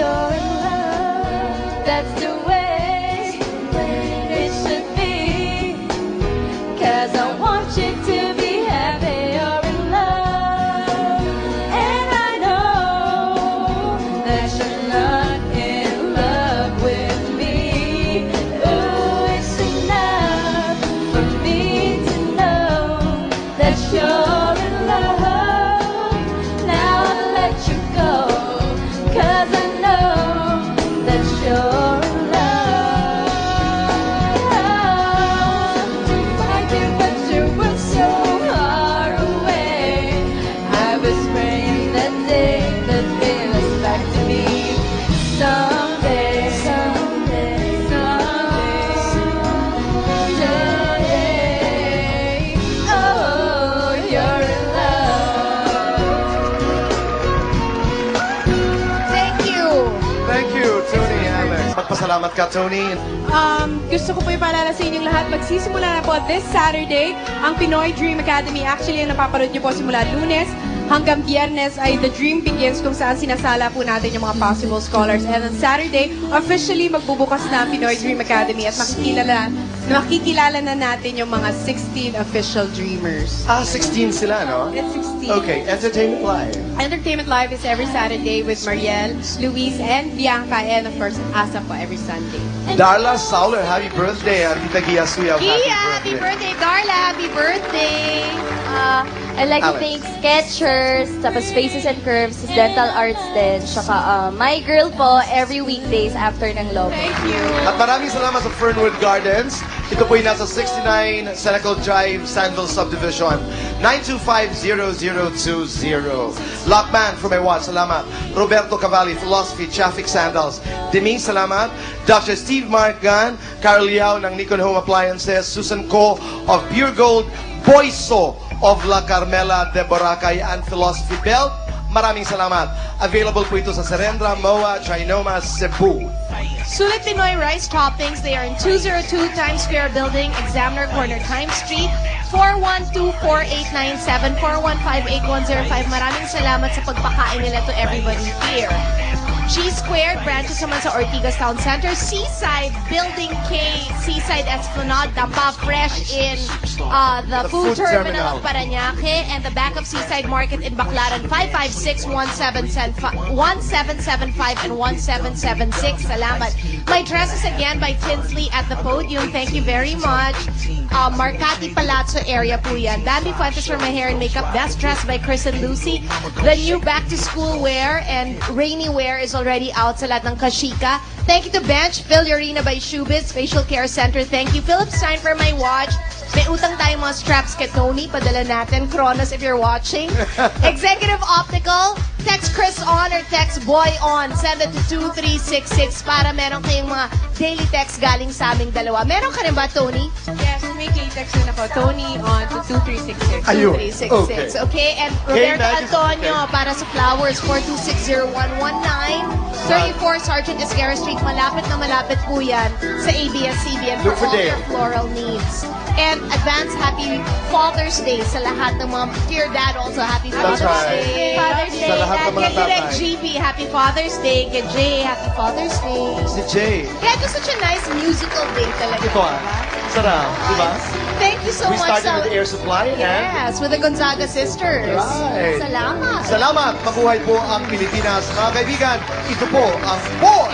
you're in love. That's the way it should be. 'Cause I want you to be happy. You're in love. And I know that you're not in love with me. Ooh, it's enough for me to know that you're in love. Now I'll let you go, 'cause I know that you're in love. To find you, but you were so far away. I was praying that day that bring us back to me. Someday, someday, someday. Oh, you're in love. Thank you. Thank you, Tony and Alex. Magpasalamat ka, Tony. Gusto ko po ipaalala sa inyong lahat, magsisimula na po this Saturday ang Pinoy Dream Academy. Actually, ang napapanood niyo po simula Lunes hanggang Biyernes ay The Dream Begins, kung saan sinasala po natin yung mga possible scholars. And on Saturday, officially magbubukas na ang Pinoy Dream Academy at makikilala na natin yung mga 16 official dreamers. 16 sila, no? It's 16. Okay, Entertainment Live. Entertainment Live is every Saturday with Mariel, Luis, and Bianca, and of course, Asa po every Sunday. Darla Sauler, happy birthday. Tita Gia Suya, Happy birthday, Darla! Happy birthday! I'd like to Alex. thank Skechers, tapos Faces and Curves, Dental Arts din, tsaka My Girl po every weekdays after ng Lobo. Thank you! At maraming salamat sa Fernwood Gardens. Ito po ay nasa 69 Senecal Drive, Sandville Subdivision, 925-0020. Lockman from my watch, salamat. Roberto Cavalli, Philosophy, Traffic Sandals. Denise, salamat. Dr. Steve Margan, Carol Yao ng Nikon Home Appliances, Susan Ko of Pure Gold, Boyso of La Carmela de Boracay and Philosophy Belt. Maraming salamat. Available po ito sa Serendra, MOA, Trinoma, Cebu. Sulit Pinoy Rice Toppings. They are in 202 Times Square Building, Examiner Corner, Times Street. 412-4897, 415-8105. Maraming salamat sa pagpakain nila to everybody here. Cheese Squared, branches naman sa Ortigas Town Center. Seaside, Building K, Seaside Esplanade, Dampa Fresh in the food terminal of Parañaque, and the back of Seaside Market in Baclaran, 556-1775 and 1776. Salamat. My dresses again by Tinsley at the podium. Thank you very much. Marcati Palazzo area po yan. Dandy Fuentes for my hair and makeup. Best dressed by Chris and Lucy. The new back-to-school wear and rainy wear is already out sa lahat ng Kashika. Thank you to Bench, Phil Urina by Shoebiz, Facial Care Center. Thank you. Philip Stein for my watch. May utang tayong mga straps kay Tony. Padala natin. Kronos if you're watching. Executive Optical. Text Chris on or text Boy on. Send it to 2366 para meron kayong mga daily text galing sa aming dalawa. Meron ka rin ba, Tony? Yes, may K-text na ako. Tony on to 2366. Ayun. 2366. Okay. And Roberto Antonio para sa flowers, 4260119. 34 Sergeant Esguerra Street. Malapit na malapit po yan sa ABS-CBN Look for for all Dale. your floral needs. And advance happy Father's Day sa lahat ng mga dear dad also. Happy That's Father's right. Day. Father's Sa Day. lahat ng mga Kay Direk tatay. GB, Happy Father's Day. Kay Jay, Happy Father's Day. Si Jay. Kaya ito such a nice musical day talaga. Ito sarap, di ba? Thank you so We much. started with Air Supply and... Yes, with the Gonzaga sisters. Right. Salamat. Salamat! Mabuhay po ang Pilipinas. Mga kaibigan, ito po ang 4